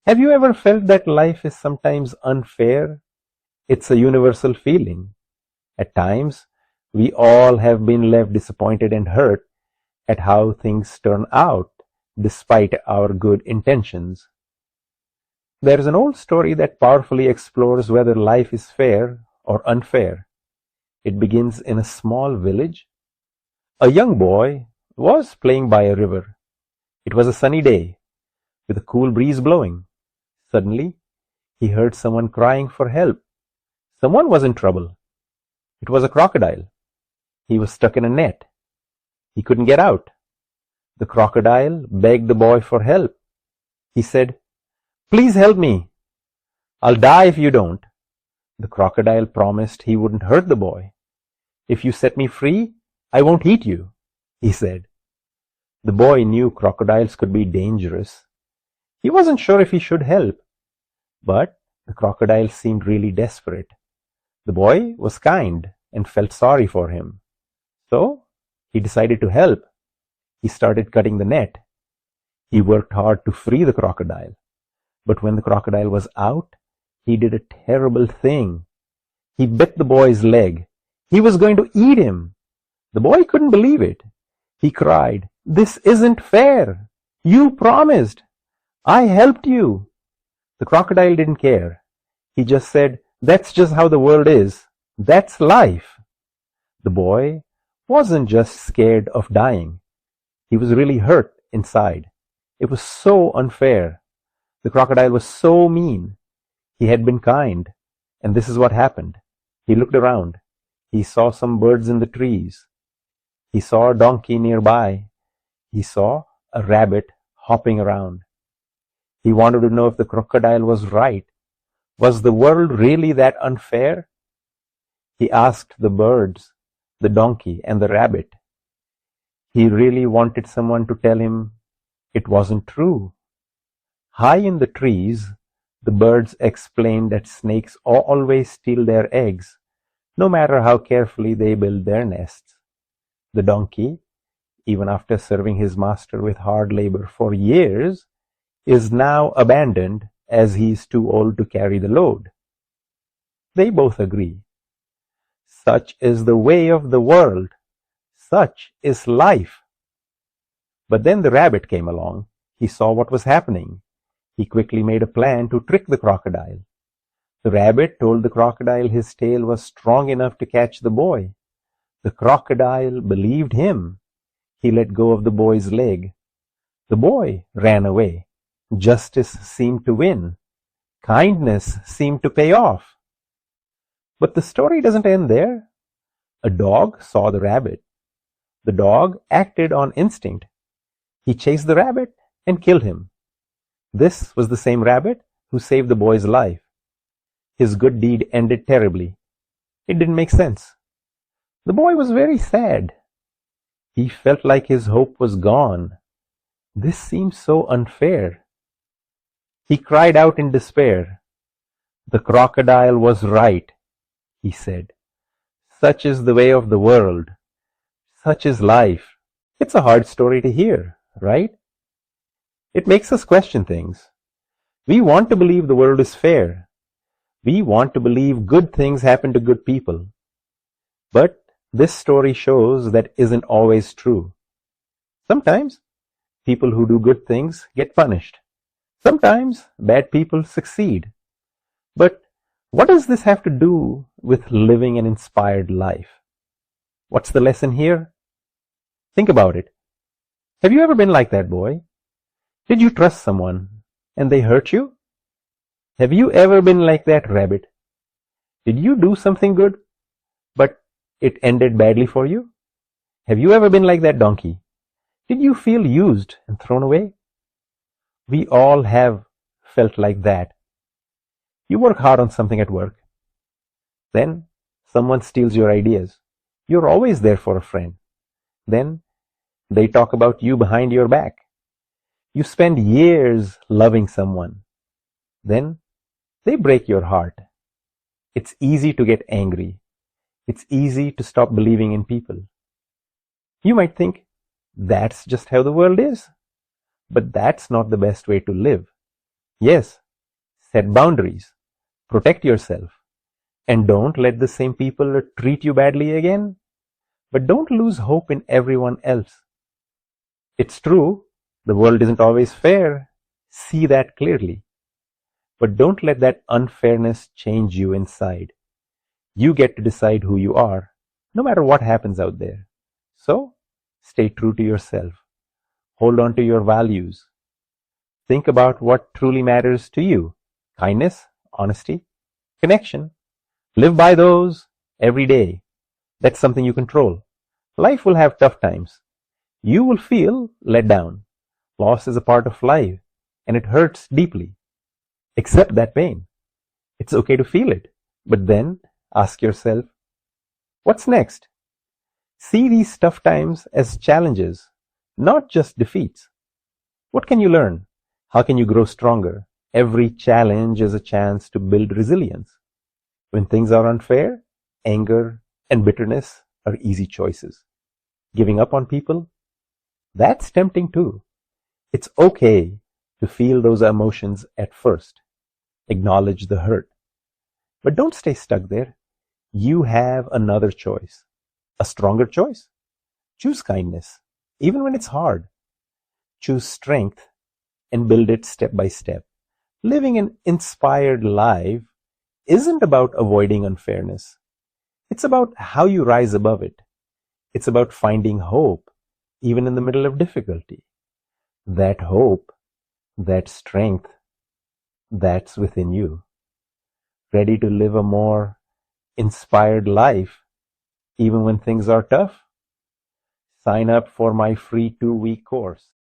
Have you ever felt that life is sometimes unfair? It's a universal feeling. At times, we all have been left disappointed and hurt at how things turn out, despite our good intentions. There is an old story that powerfully explores whether life is fair or unfair. It begins in a small village. A young boy was playing by a river. It was a sunny day, with a cool breeze blowing. Suddenly, he heard someone crying for help. Someone was in trouble. It was a crocodile. He was stuck in a net. He couldn't get out. The crocodile begged the boy for help. He said, "Please help me. I'll die if you don't." The crocodile promised he wouldn't hurt the boy. "If you set me free, I won't eat you," he said. The boy knew crocodiles could be dangerous. He wasn't sure if he should help, but the crocodile seemed really desperate. The boy was kind and felt sorry for him. So he decided to help. He started cutting the net. He worked hard to free the crocodile. But when the crocodile was out, he did a terrible thing. He bit the boy's leg. He was going to eat him. The boy couldn't believe it. He cried, "This isn't fair. You promised. I helped you." The crocodile didn't care. He just said, "That's just how the world is. That's life." The boy wasn't just scared of dying. He was really hurt inside. It was so unfair. The crocodile was so mean. He had been kind, and this is what happened. He looked around. He saw some birds in the trees. He saw a donkey nearby. He saw a rabbit hopping around. He wanted to know if the crocodile was right. Was the world really that unfair? He asked the birds, the donkey, and the rabbit. He really wanted someone to tell him it wasn't true. High in the trees, the birds explained that snakes always steal their eggs, no matter how carefully they build their nests. The donkey, even after serving his master with hard labor for years, is now abandoned as he is too old to carry the load. They both agree. Such is the way of the world. Such is life. But then the rabbit came along. He saw what was happening. He quickly made a plan to trick the crocodile. The rabbit told the crocodile his tail was strong enough to catch the boy. The crocodile believed him. He let go of the boy's leg. The boy ran away. Justice seemed to win. Kindness seemed to pay off. But the story doesn't end there. A dog saw the rabbit. The dog acted on instinct. He chased the rabbit and killed him. This was the same rabbit who saved the boy's life. His good deed ended terribly. It didn't make sense. The boy was very sad. He felt like his hope was gone. This seems so unfair. He cried out in despair. "The crocodile was right," he said. "Such is the way of the world. Such is life." It's a hard story to hear, right? It makes us question things. We want to believe the world is fair. We want to believe good things happen to good people. But this story shows that isn't always true. Sometimes people who do good things get punished. Sometimes bad people succeed. But what does this have to do with living an inspired life? What's the lesson here? Think about it. Have you ever been like that boy? Did you trust someone and they hurt you? Have you ever been like that rabbit? Did you do something good, but it ended badly for you? Have you ever been like that donkey? Did you feel used and thrown away? We all have felt like that. You work hard on something at work. Then someone steals your ideas. You're always there for a friend. Then they talk about you behind your back. You spend years loving someone. Then they break your heart. It's easy to get angry. It's easy to stop believing in people. You might think, that's just how the world is. But that's not the best way to live. Yes, set boundaries, protect yourself, and don't let the same people treat you badly again. But don't lose hope in everyone else. It's true, the world isn't always fair. See that clearly. But don't let that unfairness change you inside. You get to decide who you are, no matter what happens out there. So, stay true to yourself. Hold on to your values. Think about what truly matters to you. Kindness, honesty, connection. Live by those every day. That's something you control. Life will have tough times. You will feel let down. Loss is a part of life, and it hurts deeply. Accept that pain. It's okay to feel it, but then ask yourself, what's next? See these tough times as challenges, not just defeats. What can you learn? How can you grow stronger? Every challenge is a chance to build resilience. When things are unfair, anger and bitterness are easy choices. Giving up on people? That's tempting too. It's okay to feel those emotions at first. Acknowledge the hurt. But don't stay stuck there. You have another choice. A stronger choice. Choose kindness, even when it's hard. Choose strength and build it step by step. Living an inspired life isn't about avoiding unfairness. It's about how you rise above it. It's about finding hope, even in the middle of difficulty. That hope, that strength, that's within you. Ready to live a more inspired life, even when things are tough? Sign up for my free 2-week course.